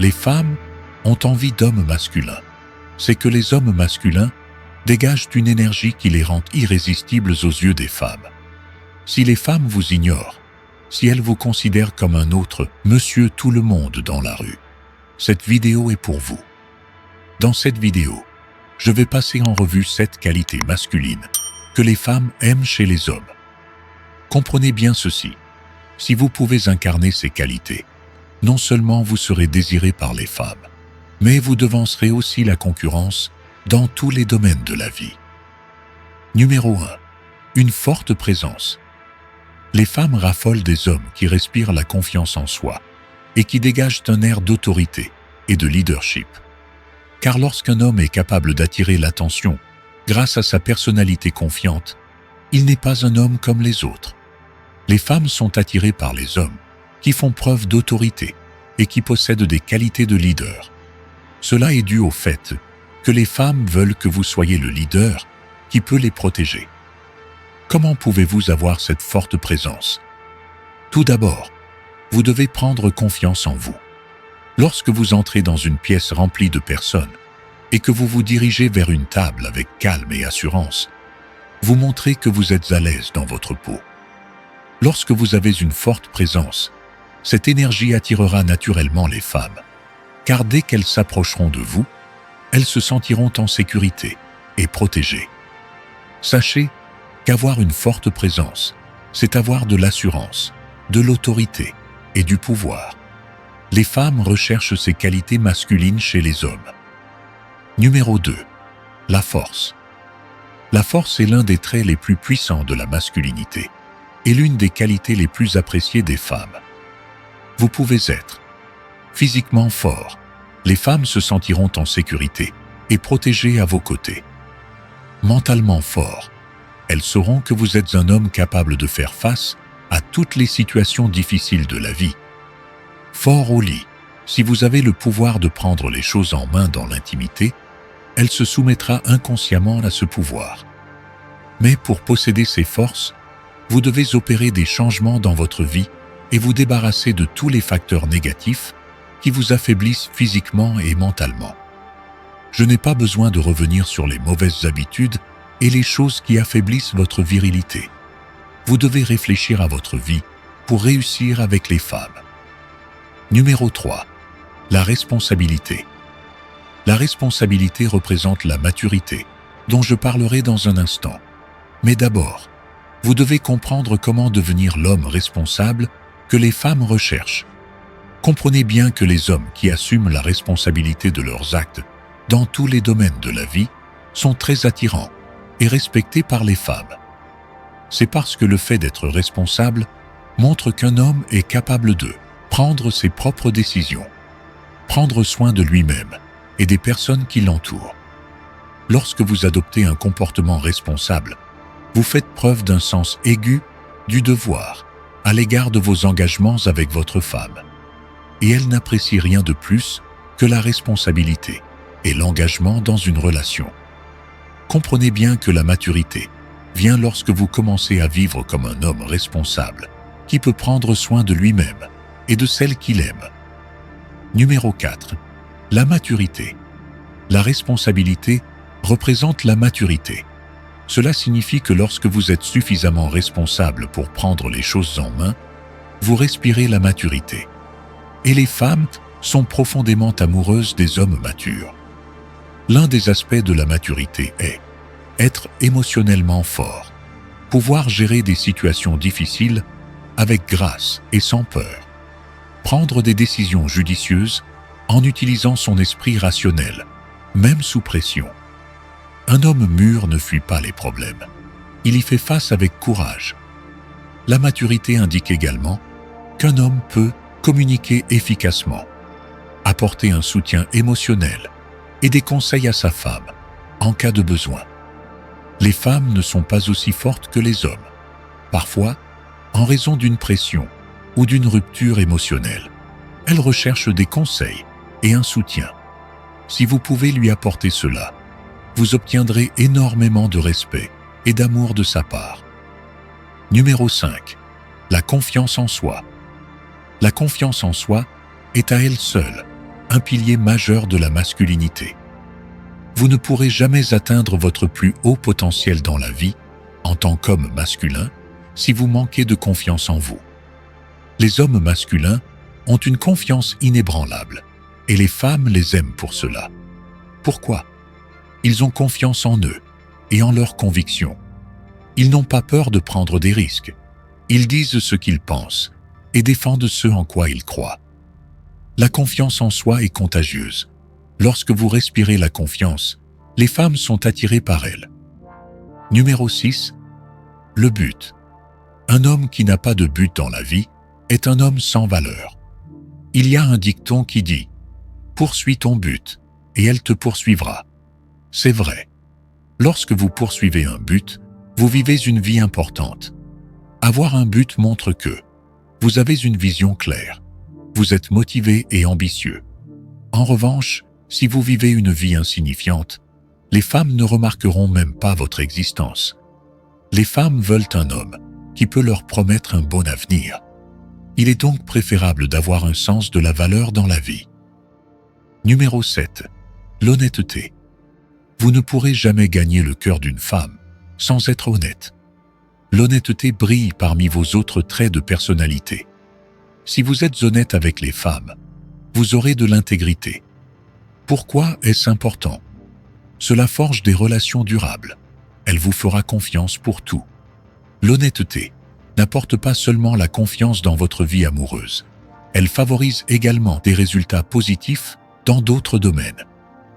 Les femmes ont envie d'hommes masculins. C'est que les hommes masculins dégagent une énergie qui les rend irrésistibles aux yeux des femmes. Si les femmes vous ignorent, si elles vous considèrent comme un autre monsieur tout le monde dans la rue, cette vidéo est pour vous. Dans cette vidéo, je vais passer en revue 7 qualités masculines que les femmes aiment chez les hommes. Comprenez bien ceci, si vous pouvez incarner ces qualités, non seulement vous serez désiré par les femmes, mais vous devancerez aussi la concurrence dans tous les domaines de la vie. Numéro 1. Une forte présence. Les femmes raffolent des hommes qui respirent la confiance en soi et qui dégagent un air d'autorité et de leadership. Car lorsqu'un homme est capable d'attirer l'attention grâce à sa personnalité confiante, il n'est pas un homme comme les autres. Les femmes sont attirées par les hommes qui font preuve d'autorité et qui possèdent des qualités de leader. Cela est dû au fait que les femmes veulent que vous soyez le leader qui peut les protéger. Comment pouvez-vous avoir cette forte présence? Tout d'abord, vous devez prendre confiance en vous. Lorsque vous entrez dans une pièce remplie de personnes et que vous vous dirigez vers une table avec calme et assurance, vous montrez que vous êtes à l'aise dans votre peau. Lorsque vous avez une forte présence, cette énergie attirera naturellement les femmes, car dès qu'elles s'approcheront de vous, elles se sentiront en sécurité et protégées. Sachez qu'avoir une forte présence, c'est avoir de l'assurance, de l'autorité et du pouvoir. Les femmes recherchent ces qualités masculines chez les hommes. Numéro 2. La force. La force est l'un des traits les plus puissants de la masculinité et l'une des qualités les plus appréciées des femmes. Vous pouvez être physiquement fort. Les femmes se sentiront en sécurité et protégées à vos côtés. Mentalement fort. Elles sauront que vous êtes un homme capable de faire face à toutes les situations difficiles de la vie. Fort au lit. Si vous avez le pouvoir de prendre les choses en main dans l'intimité, elle se soumettra inconsciemment à ce pouvoir. Mais pour posséder ces forces, vous devez opérer des changements dans votre vie et vous débarrasser de tous les facteurs négatifs qui vous affaiblissent physiquement et mentalement. Je n'ai pas besoin de revenir sur les mauvaises habitudes et les choses qui affaiblissent votre virilité. Vous devez réfléchir à votre vie pour réussir avec les femmes. Numéro 3. La responsabilité. La responsabilité représente la maturité, dont je parlerai dans un instant. Mais d'abord, vous devez comprendre comment devenir l'homme responsable que les femmes recherchent. Comprenez bien que les hommes qui assument la responsabilité de leurs actes dans tous les domaines de la vie sont très attirants et respectés par les femmes. C'est parce que le fait d'être responsable montre qu'un homme est capable de prendre ses propres décisions, prendre soin de lui-même et des personnes qui l'entourent. Lorsque vous adoptez un comportement responsable, vous faites preuve d'un sens aigu du devoir à l'égard de vos engagements avec votre femme. Et elle n'apprécie rien de plus que la responsabilité et l'engagement dans une relation. Comprenez bien que la maturité vient lorsque vous commencez à vivre comme un homme responsable qui peut prendre soin de lui-même et de celle qu'il aime. Numéro 4. La maturité. La responsabilité représente la maturité. Cela signifie que lorsque vous êtes suffisamment responsable pour prendre les choses en main, vous respirez la maturité. Et les femmes sont profondément amoureuses des hommes matures. L'un des aspects de la maturité est être émotionnellement fort, pouvoir gérer des situations difficiles avec grâce et sans peur, prendre des décisions judicieuses en utilisant son esprit rationnel, même sous pression. Un homme mûr ne fuit pas les problèmes, il y fait face avec courage. La maturité indique également qu'un homme peut communiquer efficacement, apporter un soutien émotionnel et des conseils à sa femme en cas de besoin. Les femmes ne sont pas aussi fortes que les hommes, parfois en raison d'une pression ou d'une rupture émotionnelle. Elles recherchent des conseils et un soutien. Si vous pouvez lui apporter cela, vous obtiendrez énormément de respect et d'amour de sa part. Numéro 5. La confiance en soi. La confiance en soi est à elle seule un pilier majeur de la masculinité. Vous ne pourrez jamais atteindre votre plus haut potentiel dans la vie, en tant qu'homme masculin, si vous manquez de confiance en vous. Les hommes masculins ont une confiance inébranlable, et les femmes les aiment pour cela. Pourquoi? Ils ont confiance en eux et en leurs convictions. Ils n'ont pas peur de prendre des risques. Ils disent ce qu'ils pensent et défendent ce en quoi ils croient. La confiance en soi est contagieuse. Lorsque vous respirez la confiance, les femmes sont attirées par elle. Numéro 6. Le but. Un homme qui n'a pas de but dans la vie est un homme sans valeur. Il y a un dicton qui dit « Poursuis ton but, et elle te poursuivra ». C'est vrai. Lorsque vous poursuivez un but, vous vivez une vie importante. Avoir un but montre que vous avez une vision claire. Vous êtes motivé et ambitieux. En revanche, si vous vivez une vie insignifiante, les femmes ne remarqueront même pas votre existence. Les femmes veulent un homme qui peut leur promettre un bon avenir. Il est donc préférable d'avoir un sens de la valeur dans la vie. Numéro 7. L'honnêteté. Vous ne pourrez jamais gagner le cœur d'une femme sans être honnête. L'honnêteté brille parmi vos autres traits de personnalité. Si vous êtes honnête avec les femmes, vous aurez de l'intégrité. Pourquoi est-ce important? Cela forge des relations durables. Elle vous fera confiance pour tout. L'honnêteté n'apporte pas seulement la confiance dans votre vie amoureuse. Elle favorise également des résultats positifs dans d'autres domaines.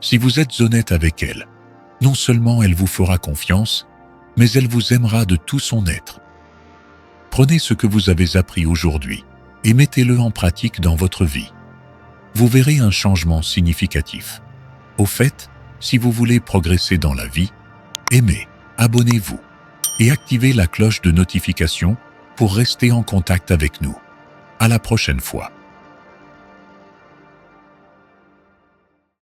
Si vous êtes honnête avec elle, non seulement elle vous fera confiance, mais elle vous aimera de tout son être. Prenez ce que vous avez appris aujourd'hui et mettez-le en pratique dans votre vie. Vous verrez un changement significatif. Au fait, si vous voulez progresser dans la vie, aimez, abonnez-vous et activez la cloche de notification pour rester en contact avec nous. À la prochaine fois.